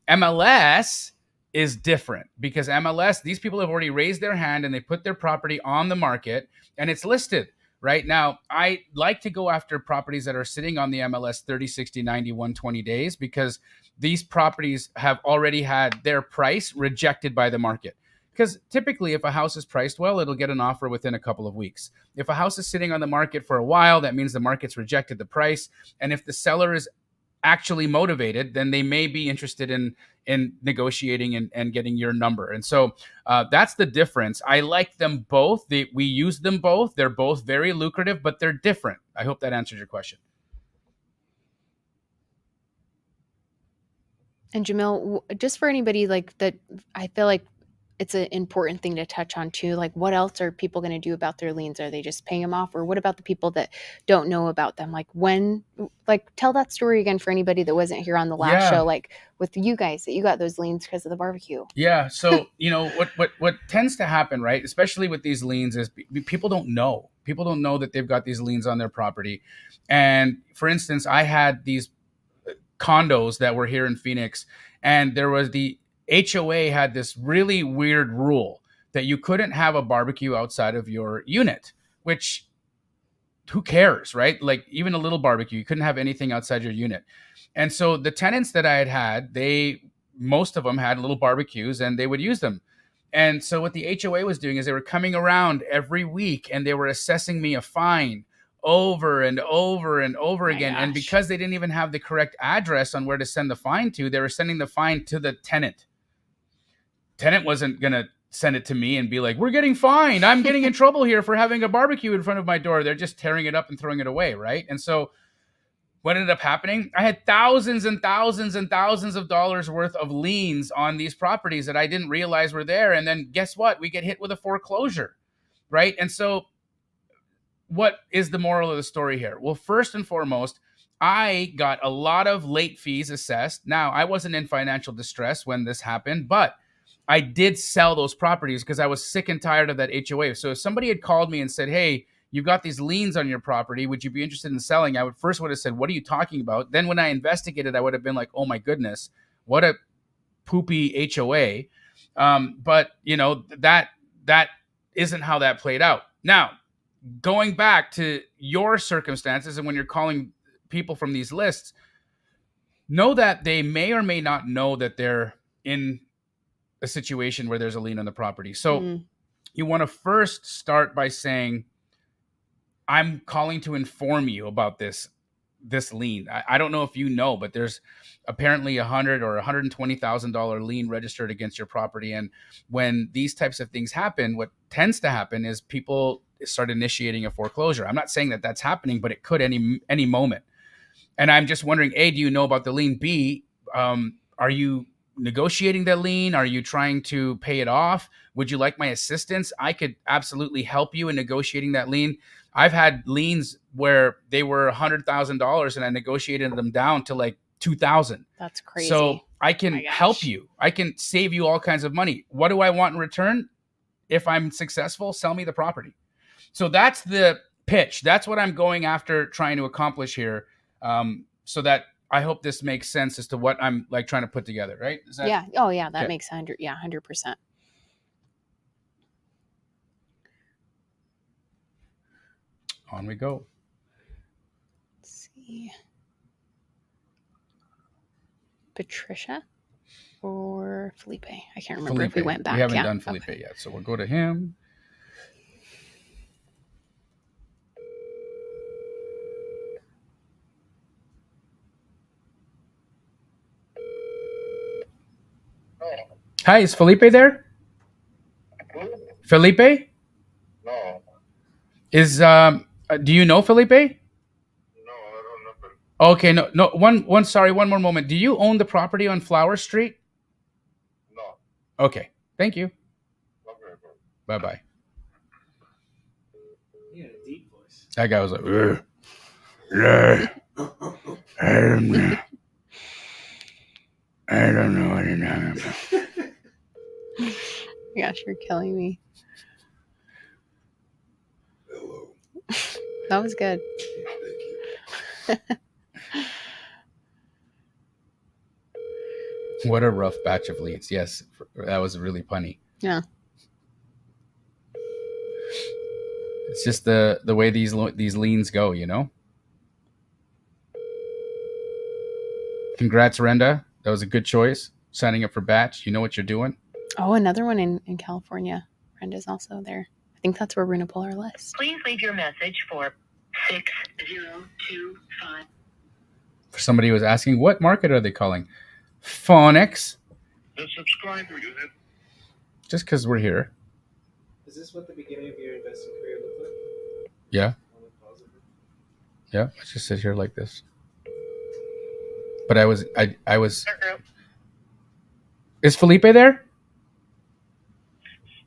MLS is different because MLS, these people have already raised their hand and they put their property on the market and it's listed. Right now, I like to go after properties that are sitting on the MLS 30, 60, 90, 120 days because these properties have already had their price rejected by the market. Because typically, if a house is priced well, it'll get an offer within a couple of weeks. If a house is sitting on the market for a while, that means the market's rejected the price. And if the seller is actually motivated, then they may be interested in negotiating and getting your number. And so that's the difference. I like them both. We use them both. They're both very lucrative, but they're different. I hope that answers your question. And Jamil, just for anybody like that, I feel like it's an important thing to touch on too. Like, what else are people going to do about their liens? Are they just paying them off? Or what about the people that don't know about them? Like tell that story again for anybody that wasn't here on the last show, like with you guys that you got those liens because of the barbecue. Yeah. So, what tends to happen, right? Especially with these liens is people don't know. People don't know that they've got these liens on their property. And for instance, I had these condos that were here in Phoenix, and there was the HOA had this really weird rule that you couldn't have a barbecue outside of your unit, which who cares, right? Like even a little barbecue, you couldn't have anything outside your unit. And so the tenants that I had, most of them had little barbecues and they would use them. And so what the HOA was doing is they were coming around every week and they were assessing me a fine over and over and over again. Gosh. And because they didn't even have the correct address on where to send the fine to, they were sending the fine to the tenant. Tenant wasn't going to send it to me and be like, we're getting fined. I'm getting in trouble here for having a barbecue in front of my door. They're just tearing it up and throwing it away, right? And so what ended up happening? I had thousands and thousands and thousands of dollars worth of liens on these properties that I didn't realize were there. And then guess what? We get hit with a foreclosure, right? And so what is the moral of the story here? Well, first and foremost, I got a lot of late fees assessed. Now, I wasn't in financial distress when this happened, but I did sell those properties because I was sick and tired of that HOA. So if somebody had called me and said, hey, you've got these liens on your property, would you be interested in selling? I would have said, what are you talking about? Then when I investigated, I would have been like, oh my goodness, what a poopy HOA. But that isn't how that played out. Now, going back to your circumstances, and when you're calling people from these lists, know that they may or may not know that they're in a situation where there's a lien on the property. So you want to first start by saying, I'm calling to inform you about this lien. I don't know if you know, but there's apparently $100,000 or $120,000 lien registered against your property. And when these types of things happen, what tends to happen is people start initiating a foreclosure. I'm not saying that that's happening, but it could any moment. And I'm just wondering, A, do you know about the lien? B, are you negotiating the lien? Are you trying to pay it off? Would you like my assistance? I could absolutely help you in negotiating that lien. I've had liens where they were $100,000 and I negotiated them down to like $2,000. That's crazy. So I can help you. I can save you all kinds of money. What do I want in return? If I'm successful, sell me the property. So that's the pitch. That's what I'm going after, trying to accomplish here. So that I hope this makes sense as to what I'm like trying to put together, right? Is that, yeah. Oh yeah. That okay. makes 100%. On we go. Let's see. Patricia or Felipe? I can't remember if we went back. We haven't done Felipe yet, so we'll go to him. Hi, is Felipe there? Felipe? No. Is do you know Felipe? No, I don't know. Okay, no, sorry, one more moment. Do you own the property on Flower Street? No. Okay, thank you. Bye-bye. He had a deep voice. That guy was like, I don't know. I don't know what you're talking about. Gosh, you're killing me. Hello. That was good. Thank you. What a rough batch of leads. Yes, that was really punny. Yeah. It's just the way these liens go, Congrats, Renda. That was a good choice. Signing up for batch. You know what you're doing. Oh, another one in California. Brenda's also there. I think that's where we're going to pull our list. Please leave your message for 6025. For somebody who was asking, what market are they calling? Phonics. The subscriber unit. Just because we're here. Is this what the beginning of your investing career looked like? Yeah. Yeah. Let's just sit here like this. But I was. Is Felipe there?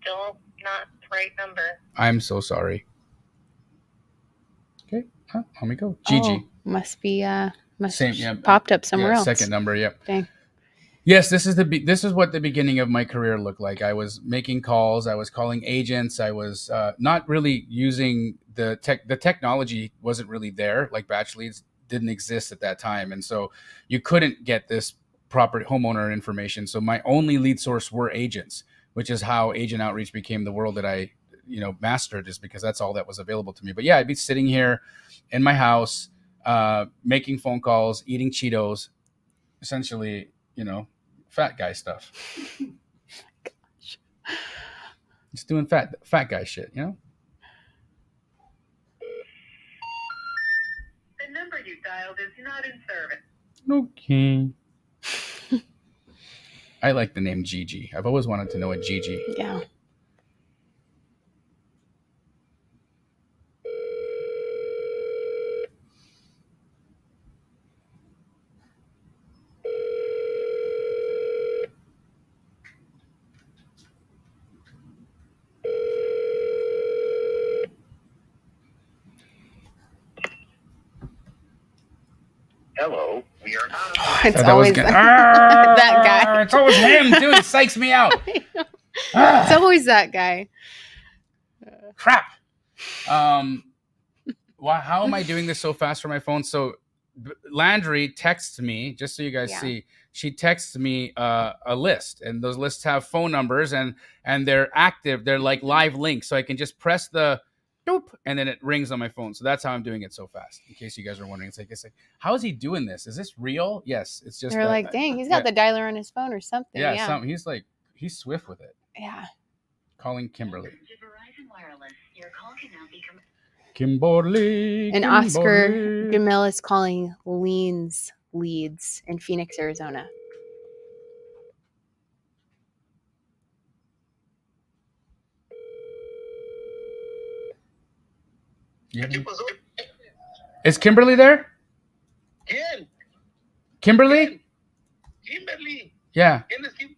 Still not the right number. I'm so sorry. Okay. Let me go. Gigi. Must be Same, yeah, popped up somewhere else. Second number, yep. Dang. Yes, this is what the beginning of my career looked like. I was making calls. I was calling agents. I was not really using the technology wasn't really there. Like batch leads didn't exist at that time, and so you couldn't get this proper homeowner information. So my only lead source were agents, which is how agent outreach became the world that I mastered, is because that's all that was available to me. But yeah, I'd be sitting here in my house, making phone calls, eating Cheetos, essentially, fat guy stuff. Gosh. Just doing fat guy shit, The number you dialed is not in service. Okay. I like the name Gigi. I've always wanted to know a Gigi. Yeah. Hello, we are. It's always that guy. It's always him, dude. It psychs me out. It's always that guy. Crap. How am I doing this so fast for my phone? So Landree texts me, just so you guys see. She texts me a list, and those lists have phone numbers, and they're active. They're like live links, so I can just press the doop, and then it rings on my phone. So that's how I'm doing it so fast. In case you guys are wondering, it's like how is he doing this? Is this real? Yes, it's just. They're like, dang, he's got the dialer on his phone or something. Yeah, he's swift with it. Yeah. Calling Kimberly. To Verizon Wireless, your call can now be Kimberly. And Oscar Jamil is calling LIENS Leads in Phoenix, Arizona. Is Kimberly there? ¿Quién? Kimberly? Kimberly. Yeah. ¿Quién es Kim?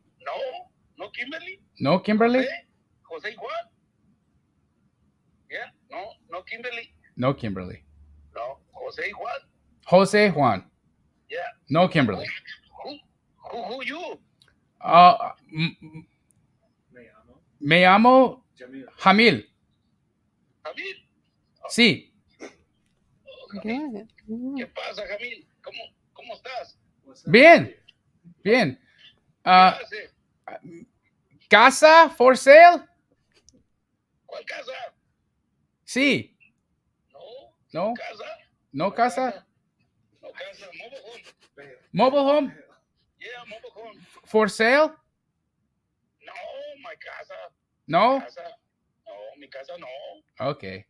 No Kimberly. No, Kimberly? José Juan. Yeah, no Kimberly. No, Kimberly. No, José Juan. Jose Juan. Yeah. No, Kimberly. Who you? Me llamo Jamil. Jamil. Jamil. Sí. ¿Qué pasa, Jamil? ¿Cómo estás? Bien. Bien. ¿Qué hace? ¿Casa for sale? ¿Cuál casa? Sí. No. No. ¿Casa? No casa. No casa. Mobile home. Mobile home Yeah, mobile home. for sale? No, my casa. No. Casa. No, mi casa no. Okay.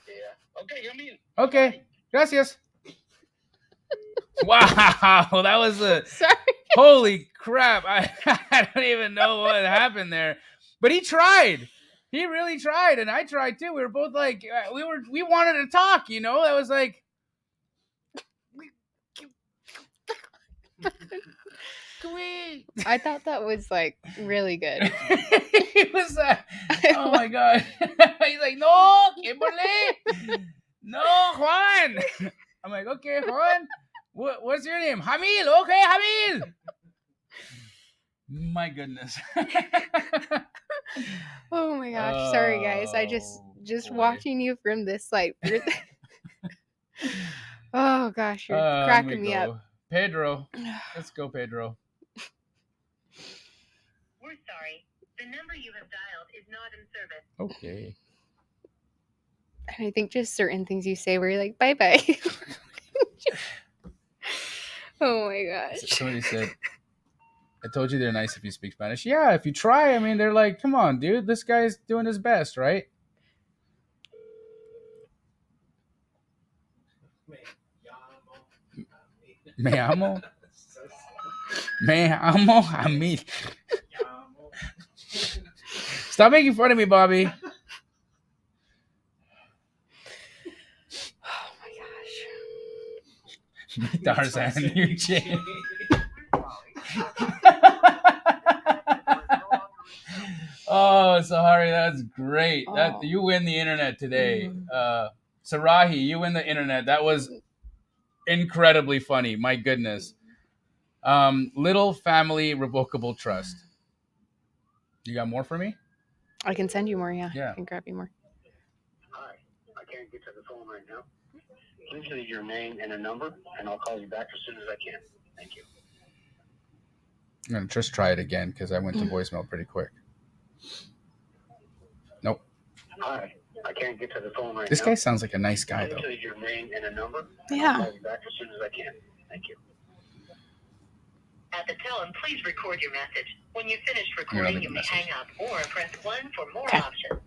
Yeah. Okay, Jamil. Okay. Gracias. Wow, that was Sorry. holy crap. I don't even know what happened there. But he tried. He really tried, and I tried too. We were both like, we wanted to talk, you know? That was like, I thought that was like really good. it was oh my god. He's like, no, Kimberly. No, Juan. I'm like, okay, Juan. What's your name? Jamil. Okay, Jamil. My goodness. Oh my gosh. Sorry guys. I just boy. watching you from this like oh gosh, you're cracking me up. Pedro. Let's go, Pedro. We're sorry. The number you have dialed is not in service. Okay. And I think just certain things you say where you're like, bye-bye. Oh my gosh. Somebody said, I told you they're nice if you speak Spanish. Yeah, if you try, I mean, they're like, come on, dude, this guy's doing his best, right? Me amo. Me amo a mí. Stop making fun of me, Bobby. Oh my gosh. Tarzan, you chick. Oh, Sahari, that's great. That you win the internet today. Sarahi, you win the internet. That was incredibly funny. My goodness. Little family revocable trust. You got more for me? I can send you more, yeah. Yeah. I can grab you more. Hi, I can't get to the phone right now. Please leave your name and a number, and I'll call you back as soon as I can. Thank you. I'm going to just try it again because I went to voicemail pretty quick. Nope. Hi, I can't get to the phone right This now. guy sounds like a nice guy, though. Please leave your name and a number, and Yeah. I'll call you back as soon as I can. Thank you. At the tone, please record your message. When you finish Here, I'll recording, leave you a may message. hang up or press 1 for more Okay. options.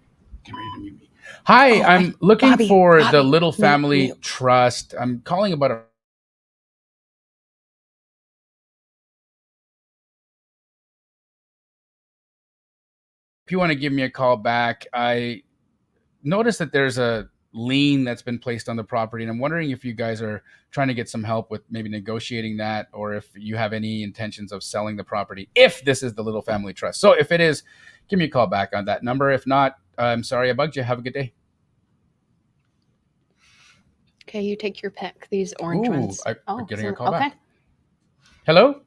Get ready to mute me. Hi, I'm looking Bobby, for the Bobby, Little Family mute. Trust. I'm calling about a if you want to give me a call back. I noticed that there's a lien that's been placed on the property, and I'm wondering if you guys are trying to get some help with maybe negotiating that, or if you have any intentions of selling the property if this is the Little Family Trust. So if it is, give me a call back on that number. If not, I'm sorry I bugged you. Have a good day. Okay, you take your pick. These orange Ooh, ones. I'm getting a call okay. back. Hello?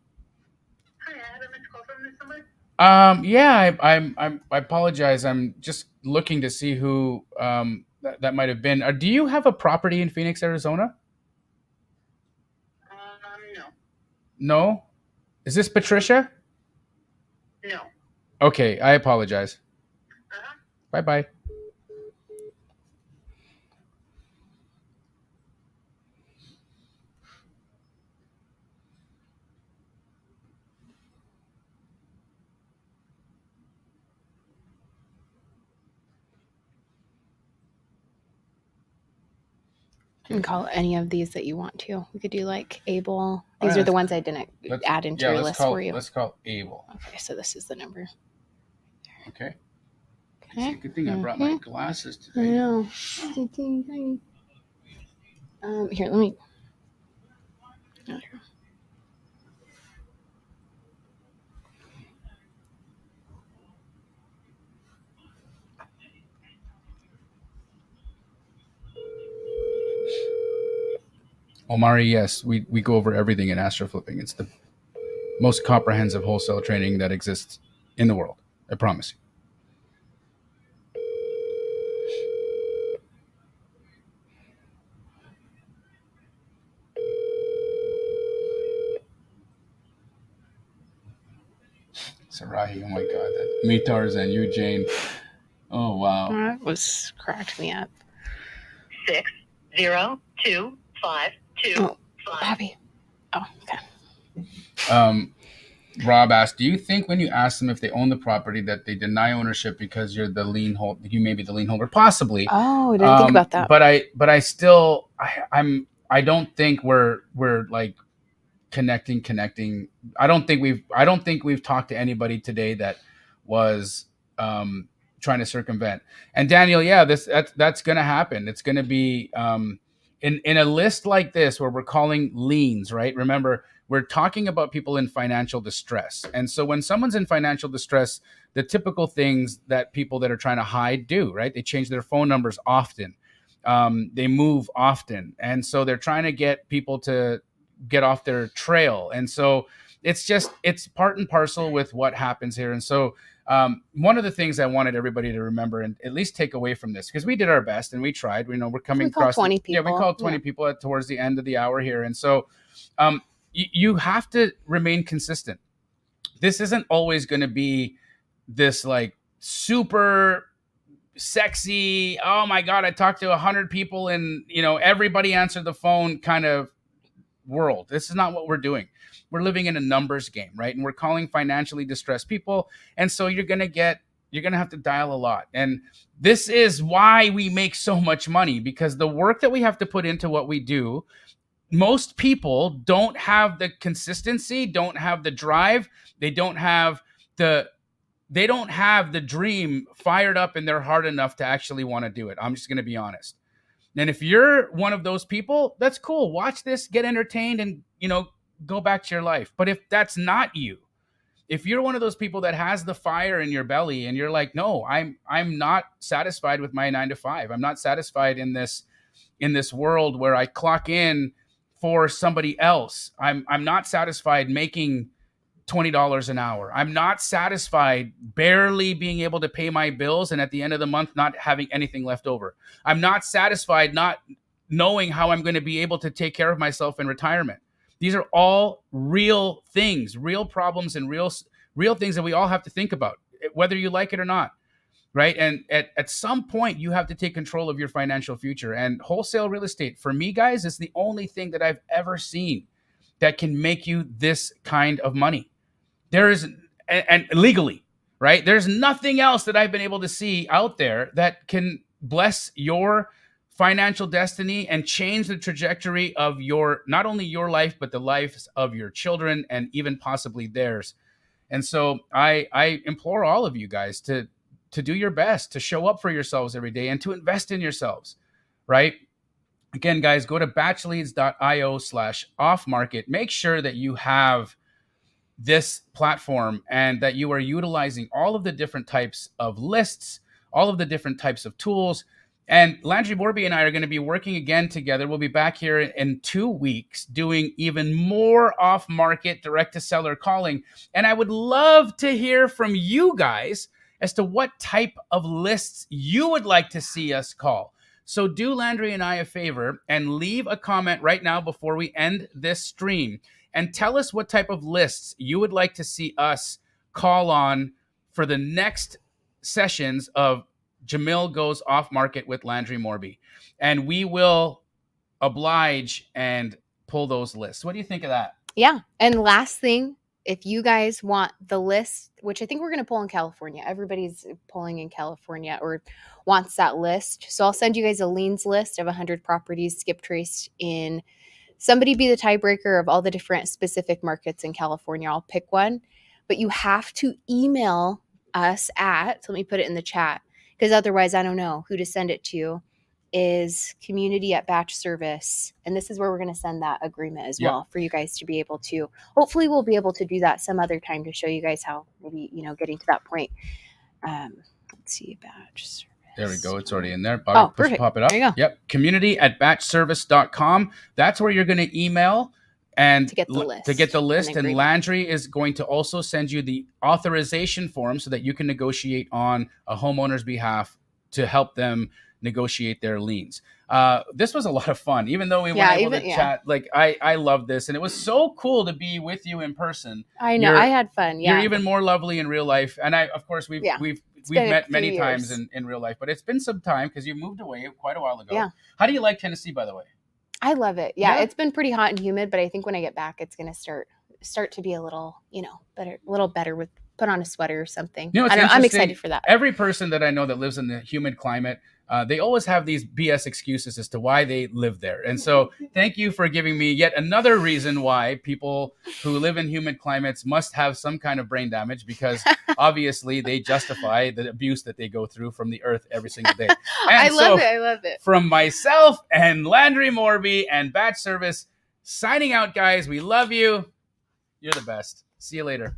Hi, I have a missed call from this number. Yeah, I apologize. I'm just looking to see who that might have been. Do you have a property in Phoenix, Arizona? No. No? Is this Patricia? No. Okay, I apologize. Uh-huh. Bye-bye. You can call any of these that you want to. We could do like Able. Oh, These yeah, are the ones I didn't let's- add into yeah, your let's list call, for you. Let's call Able. Okay, so this is the number. Okay. Okay. Good thing I brought my glasses I today. know. Here, let me. Omari, yes, we go over everything in astro flipping. It's the most comprehensive wholesale training that exists in the world. I promise you. Sarahi, oh my God, that me Tarzan, you Jane. Oh wow. That was cracked me up. 60252. Oh, Bobby. Oh, okay. Rob asked, do you think when you ask them if they own the property that they deny ownership because you're the lien holder? You may be the lien holder, possibly. Oh, I didn't think about that. But I still, I don't think we're like connecting. I don't think we've talked to anybody today that was trying to circumvent. And Daniel, yeah, that's going to happen. It's going to be in a list like this where we're calling liens, right? Remember, we're talking about people in financial distress. And so when someone's in financial distress, the typical things that people that are trying to hide do, right? They change their phone numbers often. They move often. And so they're trying to get people to get off their trail. And so it's part and parcel with what happens here. And so one of the things I wanted everybody to remember and at least take away from this, because we did our best and we tried, we're coming across 20 people. Yeah, we called 20 people towards the end of the hour here. And so you have to remain consistent. This isn't always going to be this like super sexy, oh my God, I talked to 100 people and everybody answered the phone kind of world. This is not what we're doing. We're living in a numbers game, right? And we're calling financially distressed people. And so you're going to have to dial a lot. And this is why we make so much money, because the work that we have to put into what we do, most people don't have the consistency, don't have the drive. They don't have the dream fired up in their heart enough to actually want to do it. I'm just going to be honest. And if you're one of those people, that's cool. Watch this, get entertained, and go back to your life. But if that's not you, if you're one of those people that has the fire in your belly and you're like, no, I'm not satisfied with my 9 to 5. I'm not satisfied in this world where I clock in for somebody else. I'm not satisfied making $20 an hour. I'm not satisfied barely being able to pay my bills and at the end of the month not having anything left over. I'm not satisfied not knowing how I'm going to be able to take care of myself in retirement. These are all real things, real problems, and real things that we all have to think about, whether you like it or not, right? And at some point, you have to take control of your financial future. And wholesale real estate, for me, guys, is the only thing that I've ever seen that can make you this kind of money. There is, and legally, right? There's nothing else that I've been able to see out there that can bless your financial destiny and change the trajectory of not only your life, but the lives of your children and even possibly theirs. And so I implore all of you guys to do your best, to show up for yourselves every day and to invest in yourselves, right? Again, guys, go to batchleads.io/off-market. Make sure that you have this platform and that you are utilizing all of the different types of lists, all of the different types of tools. And Landree Borby and I are going to be working again together. We'll be back here in 2 weeks doing even more off-market direct-to-seller calling. And I would love to hear from you guys as to what type of lists you would like to see us call. So do Landry and I a favor and leave a comment right now before we end this stream and tell us what type of lists you would like to see us call on for the next sessions of Jamil Goes Off Market with Landry Morby. And we will oblige and pull those lists. What do you think of that? Yeah. And last thing, if you guys want the list, which I think we're going to pull in California, everybody's pulling in California or wants that list. So I'll send you guys a liens list of 100 properties skip traced in. Somebody be the tiebreaker of all the different specific markets in California. I'll pick one, but you have to email us at, so let me put it in the chat, because otherwise I don't know who to send it to, is community@batch service. And this is where we're going to send that agreement as well for you guys to be able to, hopefully we'll be able to do that some other time to show you guys how maybe, getting to that point. Let's see, batch service. There we go. It's already in there. Perfect. Pop it up. There you go. Yep. community@batchservice.com. That's where you're going to email and to get the list. And Landry is going to also send you the authorization form so that you can negotiate on a homeowner's behalf to help them negotiate their liens. This was a lot of fun, even though we weren't able to chat. Like I love this, and it was so cool to be with you in person. I know. I had fun. Yeah. You're even more lovely in real life, and of course we've met many times in real life, but it's been some time because you moved away quite a while ago. Yeah. How do you like Tennessee, by the way? I love it. Yeah, it's been pretty hot and humid, but I think when I get back, it's going to start to be a little, better with put on a sweater or something. I'm excited for that. Every person that I know that lives in the humid climate, they always have these BS excuses as to why they live there. And so thank you for giving me yet another reason why people who live in humid climates must have some kind of brain damage, because obviously they justify the abuse that they go through from the earth every single day. I love it. From myself and Landry Morby and Batch Service, signing out, guys. We love you. You're the best. See you later.